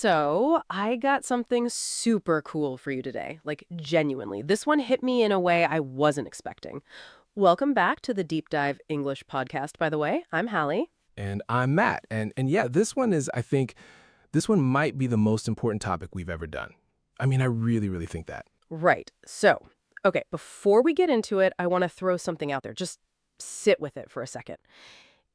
So, I got something super cool for you today. Like, genuinely. This one hit me in a way I wasn't expecting. Welcome back to the Deep Dive English podcast, by the way. I'm Hallie. And I'm Matt. And yeah, this one is, I think, this one might be the most important topic we've ever done. I mean, I really, really think that. Right. So, okay, before we get into it, I want to throw something out there. Just sit with it for a second.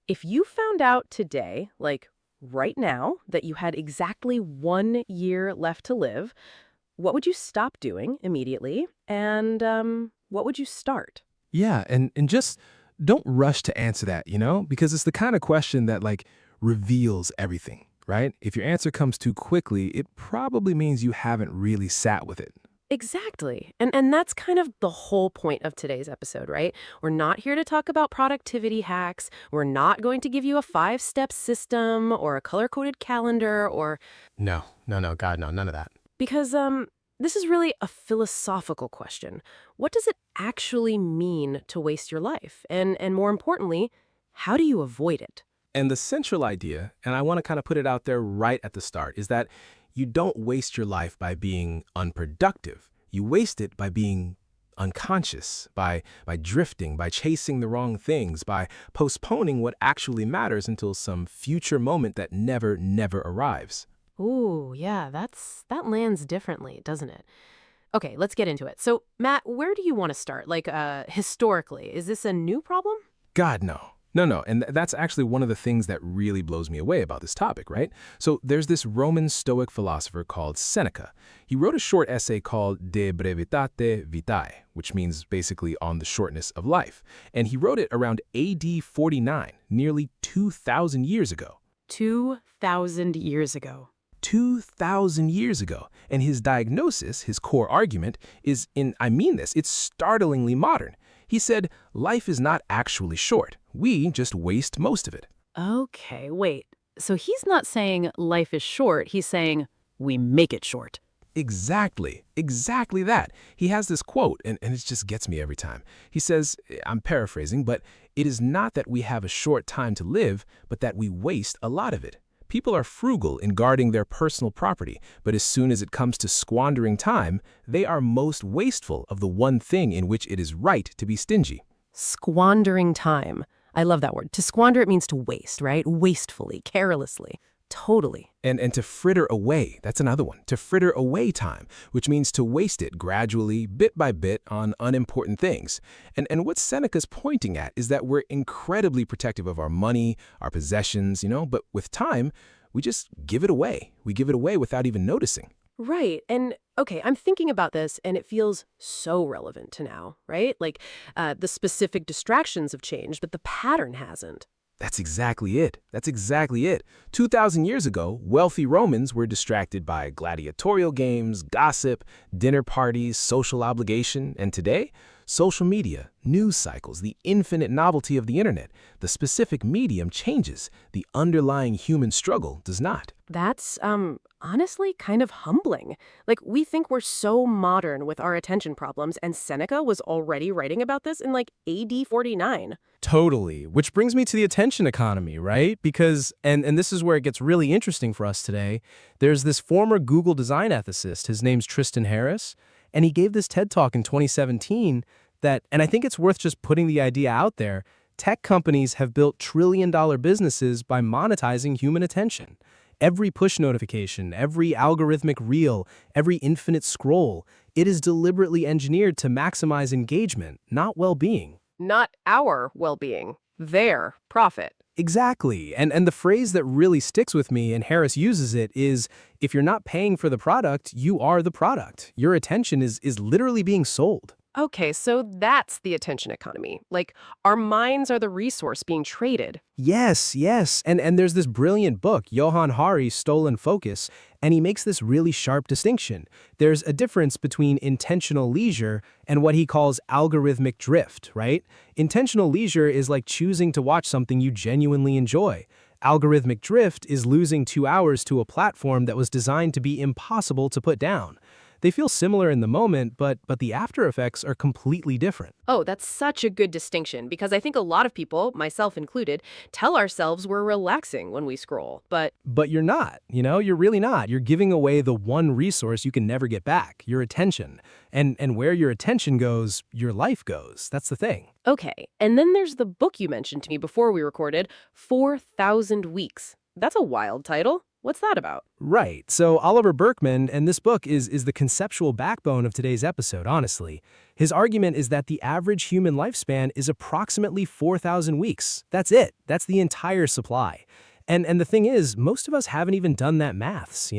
If you found out today, like right now, that you had exactly 1 year left to live, what would you stop doing immediately? And what would you start? Yeah, and just don't rush to answer that, because it's the kind of question that reveals everything, right? If your answer comes too quickly, it probably means you haven't really sat with it. Exactly. And that's kind of the whole point of today's episode, right? We're not here to talk about productivity hacks. We're not going to give you a 5-step system or a color-coded calendar or No, God, no, none of that. because this is really a philosophical question. What does it actually mean to waste your life? And more importantly, how do you avoid it? And the central idea, and I want to kind of put it out there right at the start, is that you don't waste your life by being unproductive. You waste it by being unconscious, by drifting, by chasing the wrong things, by postponing what actually matters until some future moment that never arrives. Ooh, yeah, that lands differently, doesn't it? Okay, let's get into it. So, Matt, where do you want to start? Like, historically, is this a new problem? God, no. No. And that's actually one of the things that really blows me away about this topic, right? So there's this Roman Stoic philosopher called Seneca. He wrote a short essay called De Brevitate Vitae, which means basically on the shortness of life. And he wrote it around AD 49, nearly 2,000 years ago. 2,000 years ago. 2,000 years ago. And his diagnosis, his core argument, it's startlingly modern. He said, life is not actually short. We just waste most of it. Okay, wait. So he's not saying life is short, he's saying we make it short. Exactly that. He has this quote, and it just gets me every time. He says, I'm paraphrasing, but it is not that we have a short time to live, but that we waste a lot of it. People are frugal in guarding their personal property, but as soon as it comes to squandering time, they are most wasteful of the one thing in which it is right to be stingy. Squandering time. I love that word. To squander, it means to waste, right? Wastefully, carelessly. Totally. And to fritter away, that's another one. To fritter away time, which means to waste it gradually, bit by bit, on unimportant things. And what Seneca's pointing at is that we're incredibly protective of our money, our possessions, but with time, we just give it away. We give it away without even noticing. Right. And okay, I'm thinking about this and it feels so relevant to now, right? Like the specific distractions have changed, but the pattern hasn't. That's exactly it. 2,000 years ago, wealthy Romans were distracted by gladiatorial games, gossip, dinner parties, social obligation, and today, social media, news cycles, the infinite novelty of the internet. The specific medium changes. The underlying human struggle does not. That's, honestly kind of humbling. Like, we think we're so modern with our attention problems, and Seneca was already writing about this in, like, AD 49. Totally. Which brings me to the attention economy, right? Because, and this is where it gets really interesting for us today, there's this former Google design ethicist, his name's Tristan Harris, and he gave this TED Talk in 2017 that, and I think it's worth just putting the idea out there, tech companies have built trillion-dollar businesses by monetizing human attention. Every push notification, every algorithmic reel, every infinite scroll, it is deliberately engineered to maximize engagement, not well-being. Not our well-being, their profit. Exactly. And the phrase that really sticks with me, and Harris uses it, is if you're not paying for the product, you are the product. Your attention is literally being sold. Okay, so that's the attention economy. Like, our minds are the resource being traded. Yes. And there's this brilliant book, Johann Hari's Stolen Focus, and he makes this really sharp distinction. There's a difference between intentional leisure and what he calls algorithmic drift, right? Intentional leisure is like choosing to watch something you genuinely enjoy. Algorithmic drift is losing 2 hours to a platform that was designed to be impossible to put down. They feel similar in the moment, but the after effects are completely different. Oh, that's such a good distinction because I think a lot of people, myself included, tell ourselves we're relaxing when we scroll. But But you're not, you're really not. You're giving away the one resource you can never get back, your attention. And where your attention goes, your life goes. That's the thing. okay, and then there's the book you mentioned to me before we recorded, 4,000 Weeks. That's a wild title. What's that about? Right. So Oliver Berkman, and this book is the conceptual backbone of today's episode, honestly. His argument is that the average human lifespan is approximately 4,000 weeks. That's it. That's the entire supply. And the thing is, most of us haven't even done that maths.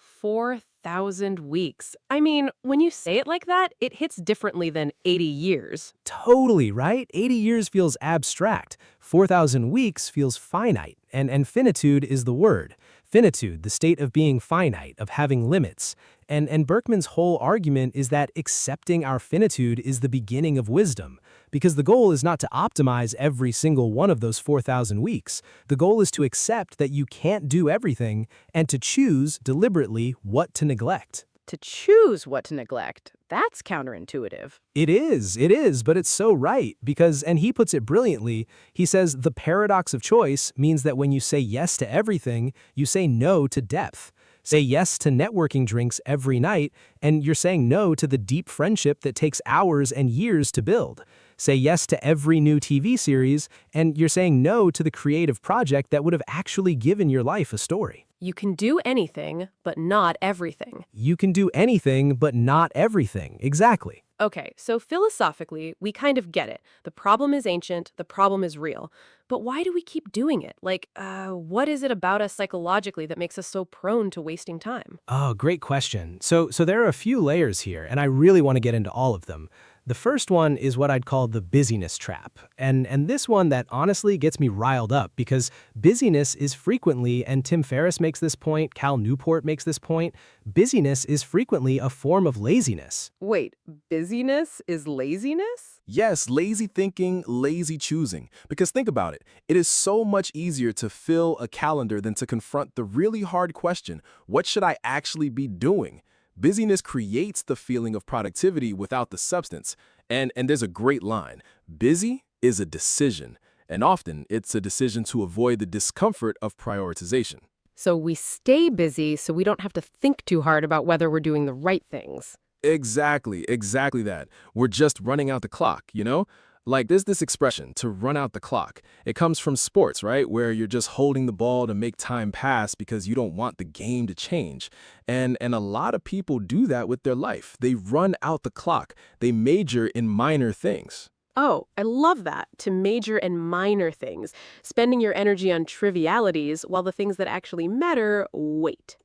4,000 weeks. I mean, when you say it like that, it hits differently than 80 years. Totally, right? 80 years feels abstract. 4,000 weeks feels finite. And finitude is the word. Finitude, the state of being finite, of having limits. And Berkman's whole argument is that accepting our finitude is the beginning of wisdom. Because the goal is not to optimize every single one of those 4,000 weeks. The goal is to accept that you can't do everything and to choose deliberately what to neglect. To choose what to neglect, that's counterintuitive. It is, but it's so right because, and he puts it brilliantly, he says the paradox of choice means that when you say yes to everything, you say no to depth. Say yes to networking drinks every night, and you're saying no to the deep friendship that takes hours and years to build. Say yes to every new TV series, and you're saying no to the creative project that would have actually given your life a story. You can do anything, but not everything. You can do anything, but not everything. Exactly. Okay, so philosophically, we kind of get it. The problem is ancient, the problem is real. But why do we keep doing it? Like, what is it about us psychologically that makes us so prone to wasting time? Oh, great question. So there are a few layers here, and I really want to get into all of them. The first one is what I'd call the busyness trap. And this one that honestly gets me riled up because busyness is frequently, and Tim Ferriss makes this point, Cal Newport makes this point, busyness is frequently a form of laziness. Wait, busyness is laziness? Yes, lazy thinking, lazy choosing. Because think about it. It is so much easier to fill a calendar than to confront the really hard question, what should I actually be doing? Busyness creates the feeling of productivity without the substance. And there's a great line. Busy is a decision. And often it's a decision to avoid the discomfort of prioritization. So we stay busy so we don't have to think too hard about whether we're doing the right things. Exactly that. We're just running out the clock. Like there's this expression, to run out the clock. It comes from sports, right? Where you're just holding the ball to make time pass because you don't want the game to change. And a lot of people do that with their life. They run out the clock. They major in minor things. Oh, I love that. To major in minor things, spending your energy on trivialities while the things that actually matter wait.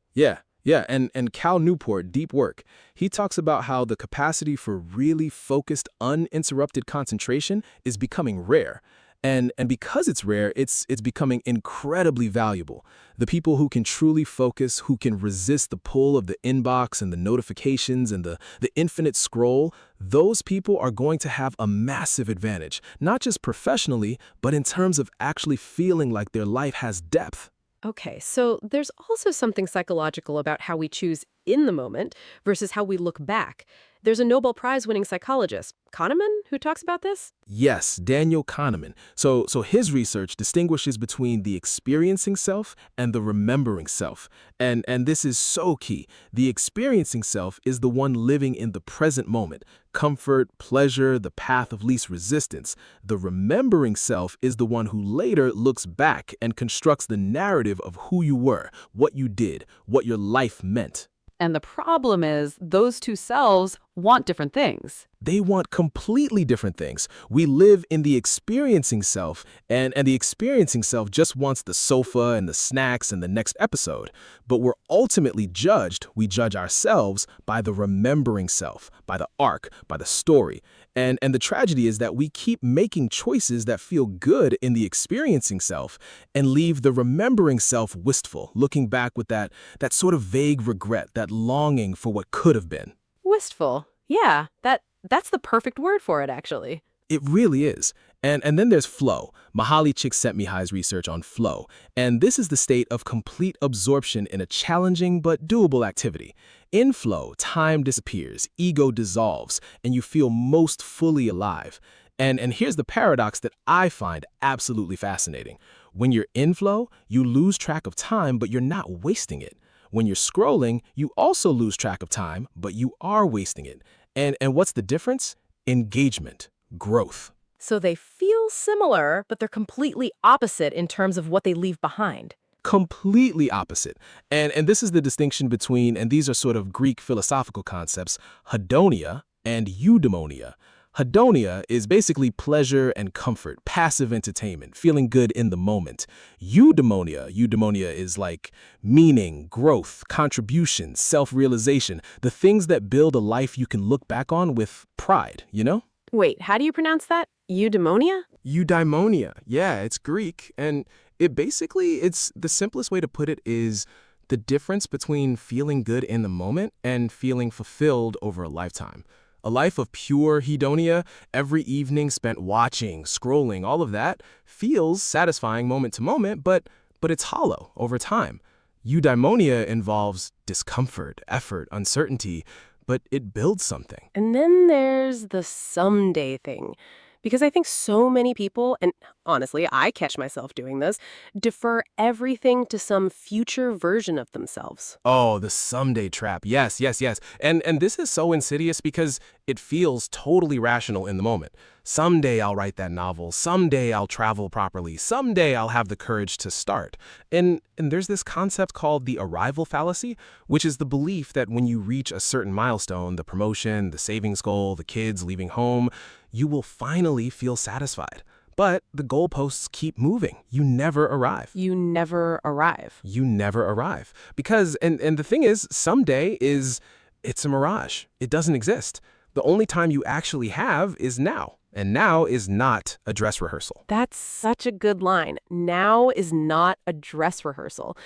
Yeah, and Cal Newport, Deep Work, he talks about how the capacity for really focused, uninterrupted concentration is becoming rare. And because it's rare, it's becoming incredibly valuable. The people who can truly focus, who can resist the pull of the inbox and the notifications and the infinite scroll, those people are going to have a massive advantage, not just professionally, but in terms of actually feeling like their life has depth. Okay, so there's also something psychological about how we choose in the moment versus how we look back. There's a Nobel Prize-winning psychologist, Kahneman, who talks about this. Yes, Daniel Kahneman. So his research distinguishes between the experiencing self and the remembering self. And this is so key. The experiencing self is the one living in the present moment. Comfort, pleasure, the path of least resistance. The remembering self is the one who later looks back and constructs the narrative of who you were, what you did, what your life meant. And the problem is those two selves want different things. They want completely different things. We live in the experiencing self, and the experiencing self just wants the sofa and the snacks and the next episode. But we're ultimately judged, we judge ourselves, by the remembering self, by the arc, by the story. And the tragedy is that we keep making choices that feel good in the experiencing self and leave the remembering self wistful, looking back with that sort of vague regret, that longing for what could have been. Wistful. Yeah, that's the perfect word for it, actually. It really is. And then there's flow. Mahali Csikszentmihalyi's research on flow. And this is the state of complete absorption in a challenging but doable activity. In flow, time disappears, ego dissolves, and you feel most fully alive. And here's the paradox that I find absolutely fascinating. When you're in flow, you lose track of time, but you're not wasting it. When you're scrolling, you also lose track of time, but you are wasting it. And what's the difference? Engagement, growth. So they feel similar, but they're completely opposite in terms of what they leave behind. Completely opposite. And this is the distinction between, and these are sort of Greek philosophical concepts, hedonia and eudaimonia. Hedonia is basically pleasure and comfort, passive entertainment, feeling good in the moment. Eudaimonia is like meaning, growth, contribution, self-realization, the things that build a life you can look back on with pride, you know? Wait, how do you pronounce that? Eudaimonia? Eudaimonia. Yeah, it's Greek. And it's the simplest way to put it is the difference between feeling good in the moment and feeling fulfilled over a lifetime. A life of pure hedonia, every evening spent watching, scrolling, all of that, feels satisfying moment to moment, but it's hollow over time. Eudaimonia involves discomfort, effort, uncertainty, but it builds something. And then there's the someday thing. Because I think so many people, and honestly, I catch myself doing this, defer everything to some future version of themselves. Oh, the someday trap. Yes. And this is so insidious because it feels totally rational in the moment. Someday I'll write that novel. Someday I'll travel properly. Someday I'll have the courage to start. And there's this concept called the arrival fallacy, which is the belief that when you reach a certain milestone, the promotion, the savings goal, the kids leaving home, you will finally feel satisfied. But the goalposts keep moving. You never arrive. You never arrive. You never arrive. Because, and the thing is, someday it's a mirage. It doesn't exist. The only time you actually have is now. And now is not a dress rehearsal. That's such a good line. Now is not a dress rehearsal.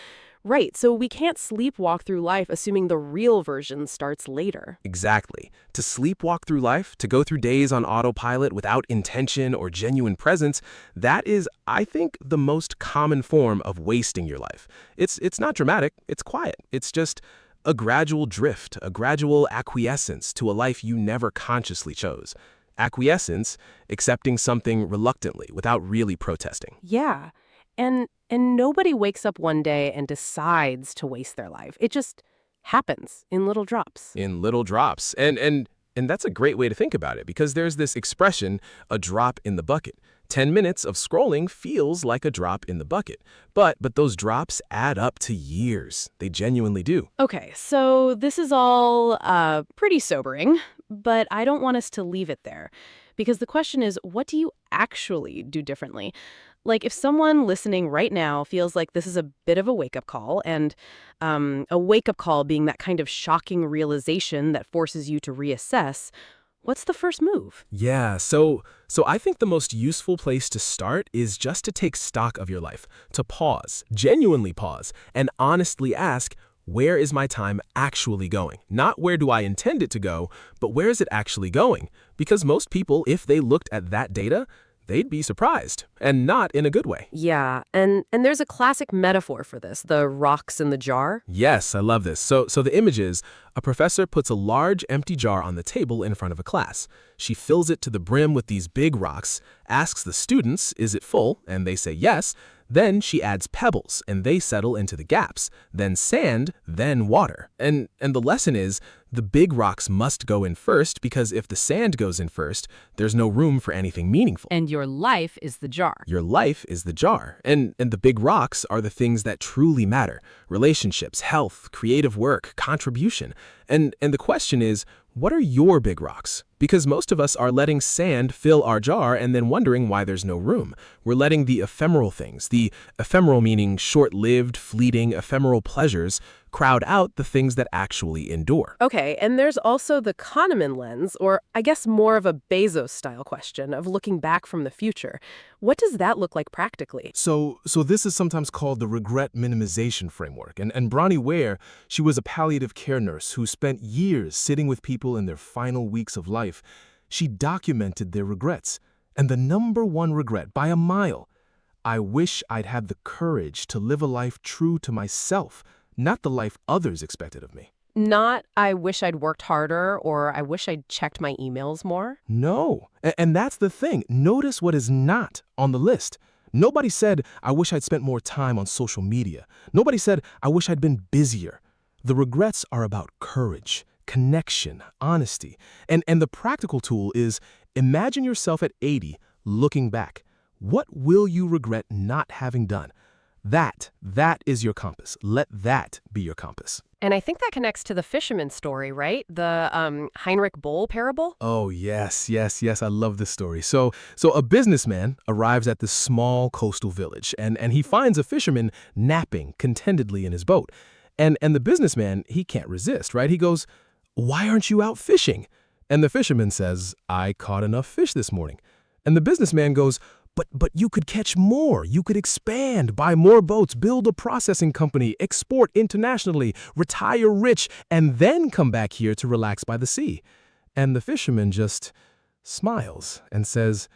Right, so we can't sleepwalk through life assuming the real version starts later. Exactly. To sleepwalk through life, to go through days on autopilot without intention or genuine presence, that is, I think, the most common form of wasting your life. It's not dramatic, it's quiet. It's just a gradual drift, a gradual acquiescence to a life you never consciously chose. Acquiescence, accepting something reluctantly without really protesting. Yeah, and nobody wakes up one day and decides to waste their life. It just happens in little drops. In little drops. And that's a great way to think about it because there's this expression, a drop in the bucket. 10 minutes of scrolling feels like a drop in the bucket. But those drops add up to years. They genuinely do. Okay, so this is all pretty sobering, but I don't want us to leave it there. Because the question is, what do you actually do differently? Like, if someone listening right now feels like this is a bit of a wake-up call, and a wake-up call being that kind of shocking realization that forces you to reassess, what's the first move? Yeah, so I think the most useful place to start is just to take stock of your life, to pause, genuinely pause, and honestly ask, where is my time actually going? Not where do I intend it to go, but where is it actually going? Because most people, if they looked at that data, they'd be surprised, and not in a good way. Yeah, and there's a classic metaphor for this, the rocks in the jar. Yes, I love this. So the image is, a professor puts a large empty jar on the table in front of a class. She fills it to the brim with these big rocks, asks the students, is it full? And they say yes. Then she adds pebbles, and they settle into the gaps, then sand, then water. And the lesson is, the big rocks must go in first because if the sand goes in first, there's no room for anything meaningful. And your life is the jar. Your life is the jar, and the big rocks are the things that truly matter. Relationships, health, creative work, contribution. And the question is, what are your big rocks? Because most of us are letting sand fill our jar and then wondering why there's no room. We're letting the ephemeral things, the ephemeral meaning short-lived, fleeting, ephemeral pleasures, crowd out the things that actually endure. Okay, and there's also the Kahneman lens, or I guess more of a Bezos-style question of looking back from the future. What does that look like practically? So this is sometimes called the regret minimization framework. And Bronnie Ware, she was a palliative care nurse who spent years sitting with people in their final weeks of life. She documented their regrets. And the number one regret, by a mile, I wish I'd had the courage to live a life true to myself, not the life others expected of me. Not, I wish I'd worked harder or I wish I'd checked my emails more. No. And that's the thing. Notice what is not on the list. Nobody said, I wish I'd spent more time on social media. Nobody said, I wish I'd been busier. The regrets are about courage, connection, honesty. And the practical tool is imagine yourself at 80 looking back. What will you regret not having done? That is your compass. Let that be your compass. And I think that connects to the fisherman story, right? The Heinrich Boll parable? Oh, yes. I love this story. So a businessman arrives at this small coastal village, and he finds a fisherman napping contentedly in his boat. And the businessman, he can't resist, right? He goes, "Why aren't you out fishing?" And the fisherman says, "I caught enough fish this morning." And the businessman goes, But you could catch more. You could expand, buy more boats, build a processing company, export internationally, retire rich, and then come back here to relax by the sea." And the fisherman just smiles and says,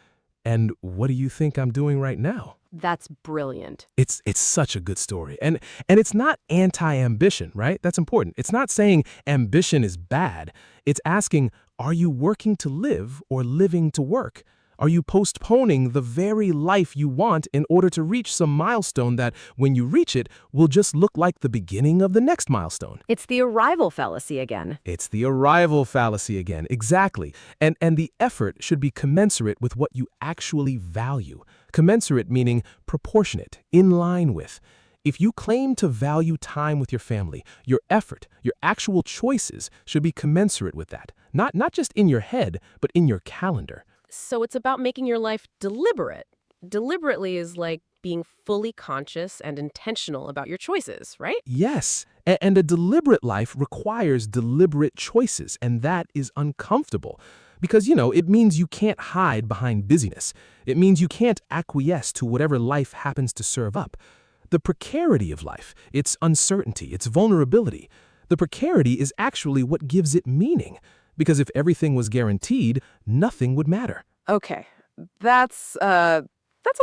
"And what do you think I'm doing right now?" That's brilliant. It's such a good story. And it's not anti-ambition, right? That's important. It's not saying ambition is bad. It's asking, are you working to live or living to work? Are you postponing the very life you want in order to reach some milestone that, when you reach it, will just look like the beginning of the next milestone? It's the arrival fallacy again. It's the arrival fallacy again, exactly. And the effort should be commensurate with what you actually value. Commensurate meaning proportionate, in line with. If you claim to value time with your family, your effort, your actual choices should be commensurate with that. Not just in your head, but in your calendar. So it's about making your life deliberate. Deliberately is like being fully conscious and intentional about your choices, right? Yes, and a deliberate life requires deliberate choices, and that is uncomfortable. Because, it means you can't hide behind busyness. It means you can't acquiesce to whatever life happens to serve up. The precarity of life, its uncertainty, its vulnerability, the precarity is actually what gives it meaning. Because if everything was guaranteed, nothing would matter. Okay, that's a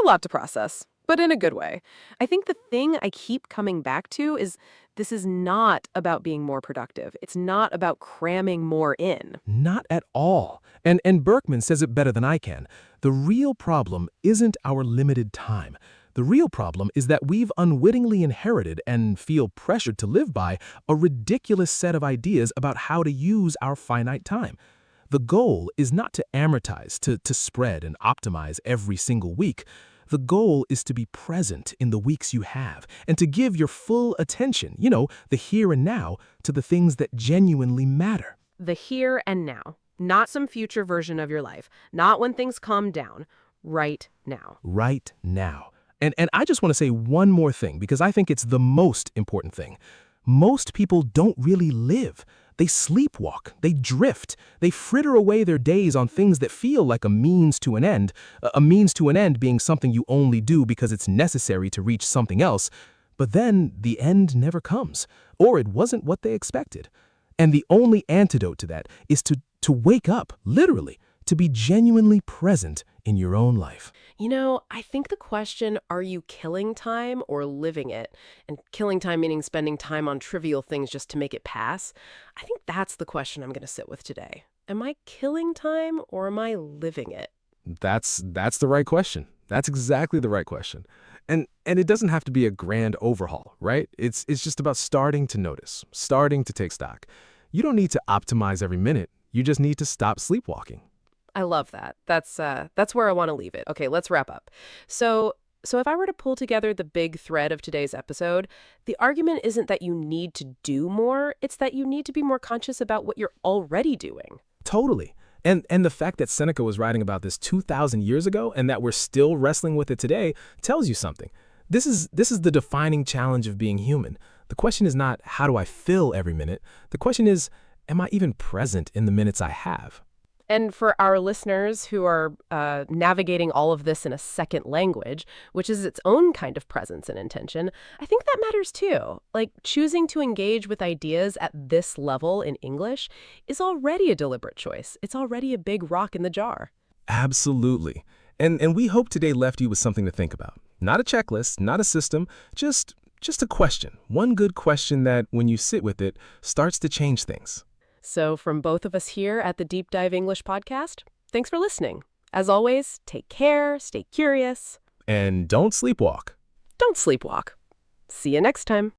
lot to process, but in a good way. I think the thing I keep coming back to is this is not about being more productive. It's not about cramming more in. Not at all. And Berkman says it better than I can. The real problem isn't our limited time. The real problem is that we've unwittingly inherited and feel pressured to live by a ridiculous set of ideas about how to use our finite time. The goal is not to amortize, to spread and optimize every single week. The goal is to be present in the weeks you have and to give your full attention, the here and now, to the things that genuinely matter. The here and now, not some future version of your life, not when things calm down, right now. Right now. And I just want to say one more thing, because I think it's the most important thing. Most people don't really live. They sleepwalk, they drift, they fritter away their days on things that feel like a means to an end being something you only do because it's necessary to reach something else. But then the end never comes, or it wasn't what they expected. And the only antidote to that is to wake up, literally, to be genuinely present in your own life. I think the question, are you killing time or living it? And killing time meaning spending time on trivial things just to make it pass. I think that's the question I'm going to sit with today. Am I killing time or am I living it? That's the right question. That's exactly the right question. And it doesn't have to be a grand overhaul, right? It's just about starting to notice, starting to take stock. You don't need to optimize every minute. You just need to stop sleepwalking. I love that. That's where I want to leave it. Okay, let's wrap up. So if I were to pull together the big thread of today's episode, the argument isn't that you need to do more, it's that you need to be more conscious about what you're already doing. Totally. And the fact that Seneca was writing about this 2,000 years ago and that we're still wrestling with it today tells you something. This is the defining challenge of being human. The question is not, how do I fill every minute? The question is, am I even present in the minutes I have? And for our listeners who are navigating all of this in a second language, which is its own kind of presence and intention, I think that matters too. Like choosing to engage with ideas at this level in English is already a deliberate choice. It's already a big rock in the jar. Absolutely. And we hope today left you with something to think about. Not a checklist, not a system, just a question. One good question that, when you sit with it, starts to change things. So from both of us here at the Deep Dive English podcast, thanks for listening. As always, take care, stay curious. And don't sleepwalk. Don't sleepwalk. See you next time.